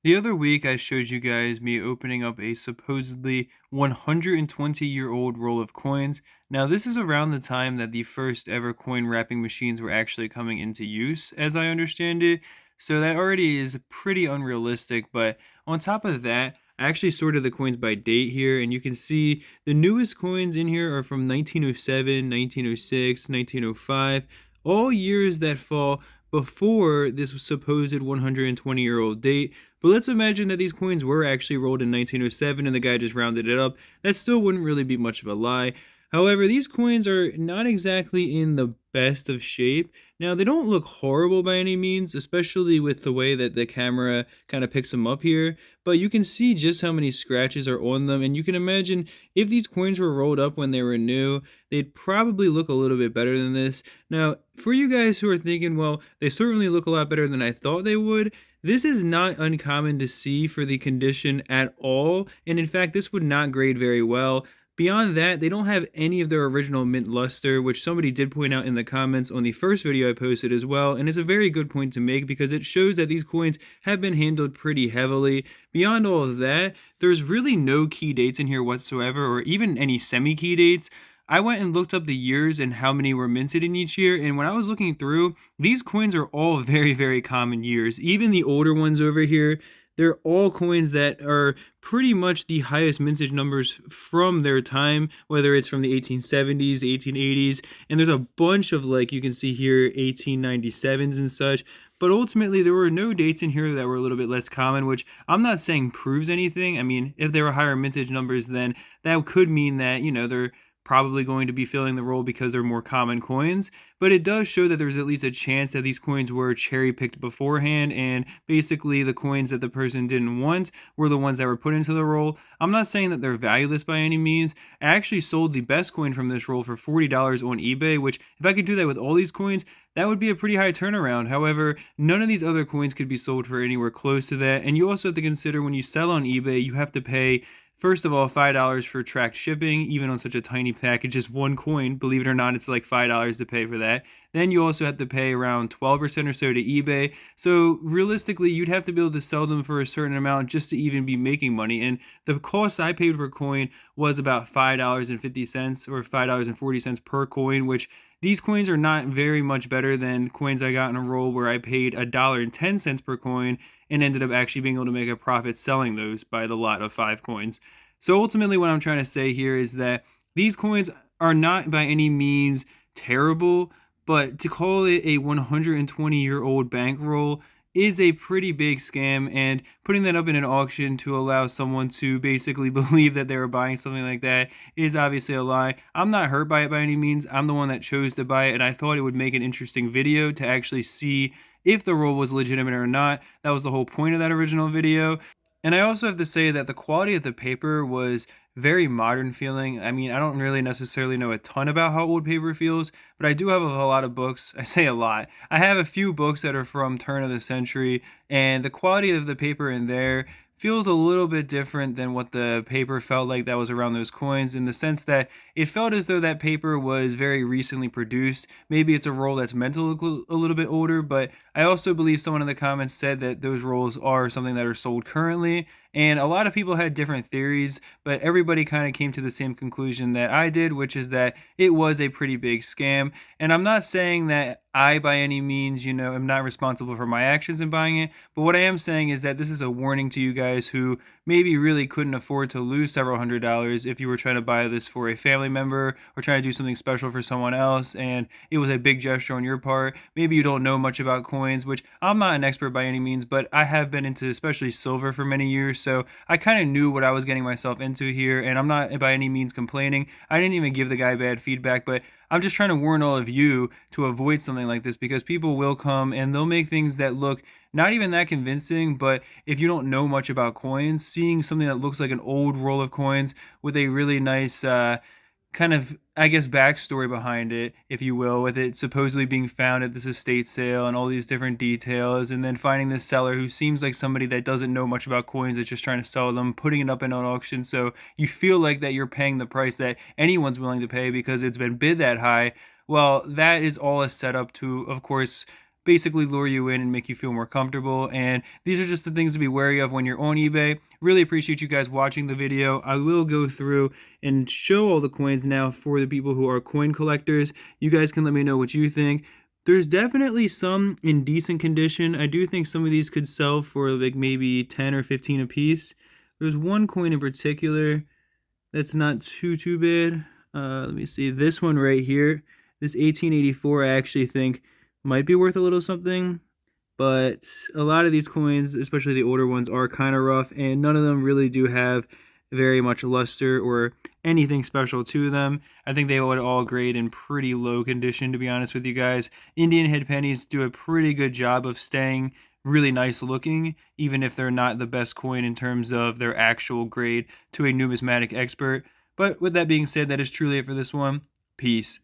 The other week, I showed you guys me opening up a supposedly 120-year-old roll of coins. Now, this is around the time that the first ever coin wrapping machines were actually coming into use, as I understand it. So that already is pretty unrealistic. But on top of that, I actually sorted the coins by date here, and you can see the newest coins in here are from 1907, 1906, 1905, all years that fall before this supposed 120-year-old date. But let's imagine that these coins were actually rolled in 1907 and the guy just rounded it up. That still wouldn't really be much of a lie. However, these coins are not exactly in the best of shape. Now, they don't look horrible by any means, especially with the way that the camera kind of picks them up here. But you can see just how many scratches are on them. And you can imagine if these coins were rolled up when they were new, they'd probably look a little bit better than this. Now, for you guys who are thinking, well, they certainly look a lot better than I thought they would, this is not uncommon to see for the condition at all, and in fact, this would not grade very well. Beyond that, they don't have any of their original mint luster, which somebody did point out in the comments on the first video I posted as well, and it's a very good point to make because it shows that these coins have been handled pretty heavily. Beyond all of that, there's really no key dates in here whatsoever, or even any semi-key dates. I went and looked up the years and how many were minted in each year, and when I was looking through, these coins are all very, very common years. Even the older ones over here, they're all coins that are pretty much the highest mintage numbers from their time, whether it's from the 1870s, the 1880s, and there's a bunch of, like you can see here, 1897s and such. But ultimately, there were no dates in here that were a little bit less common, which I'm not saying proves anything. I mean, if there were higher mintage numbers, then that could mean that, they're probably going to be filling the role because they're more common coins, but it does show that there's at least a chance that these coins were cherry picked beforehand, and basically the coins that the person didn't want were the ones that were put into the roll. I'm not saying that they're valueless by any means. I actually sold the best coin from this roll for $40 on eBay, which if I could do that with all these coins, that would be a pretty high turnaround. However, none of these other coins could be sold for anywhere close to that, and you also have to consider when you sell on eBay, you have to pay, first of all, $5 for tracked shipping, even on such a tiny package, just one coin. Believe it or not, it's like $5 to pay for that. Then you also have to pay around 12% or so to eBay. So realistically, you'd have to be able to sell them for a certain amount just to even be making money. And the cost I paid per coin was about $5.50 or $5.40 per coin, which these coins are not very much better than coins I got in a roll where I paid $1.10 per coin and ended up actually being able to make a profit selling those by the lot of 5 coins. So ultimately, what I'm trying to say here is that these coins are not by any means terrible, but to call it a 120-year-old bankroll is a pretty big scam, and putting that up in an auction to allow someone to basically believe that they were buying something like that is obviously a lie. I'm not hurt by it by any means. I'm the one that chose to buy it, and I thought it would make an interesting video to actually see if the roll was legitimate or not. That was the whole point of that original video. And I also have to say that the quality of the paper was very modern feeling. I mean, I don't really necessarily know a ton about how old paper feels, but I do have a lot of books. I say a lot. I have a few books that are from turn of the century, and the quality of the paper in there feels a little bit different than what the paper felt like that was around those coins, in the sense that it felt as though that paper was very recently produced. Maybe it's a roll that's meant to look a little bit older, but I also believe someone in the comments said that those rolls are something that are sold currently, and a lot of people had different theories, but everybody kind of came to the same conclusion that I did, which is that it was a pretty big scam. And I'm not saying that I, by any means, am not responsible for my actions in buying it, but what I am saying is that this is a warning to you guys who maybe really couldn't afford to lose several $100s if you were trying to buy this for a family member or trying to do something special for someone else, and it was a big gesture on your part. Maybe you don't know much about coins, which I'm not an expert by any means, but I have been into especially silver for many years, so I kind of knew what I was getting myself into here, and I'm not by any means complaining. I didn't even give the guy bad feedback, but I'm just trying to warn all of you to avoid something like this, because people will come and they'll make things that look not even that convincing. But if you don't know much about coins, seeing something that looks like an old roll of coins with a really nice kind of, I guess, backstory behind it, if you will, with it supposedly being found at this estate sale and all these different details, and then finding this seller who seems like somebody that doesn't know much about coins, that's just trying to sell them, putting it up in an auction, so you feel like that you're paying the price that anyone's willing to pay because it's been bid that high. Well, that is all a setup to, of course, basically lure you in and make you feel more comfortable. And these are just the things to be wary of when you're on eBay. Really appreciate you guys watching the video. I will go through and show all the coins now for the people who are coin collectors. You guys can let me know what you think. There's definitely some in decent condition. I do think some of these could sell for like maybe 10 or 15 a piece. There's one coin in particular that's not too bad. Let me see. This one right here, this 1884, I actually think might be worth a little something. But a lot of these coins, especially the older ones, are kind of rough, and none of them really do have very much luster or anything special to them. I think they would all grade in pretty low condition, to be honest with you guys. Indian head pennies do a pretty good job of staying really nice looking, even if they're not the best coin in terms of their actual grade to a numismatic expert. But with that being said, that is truly it for this one. Peace.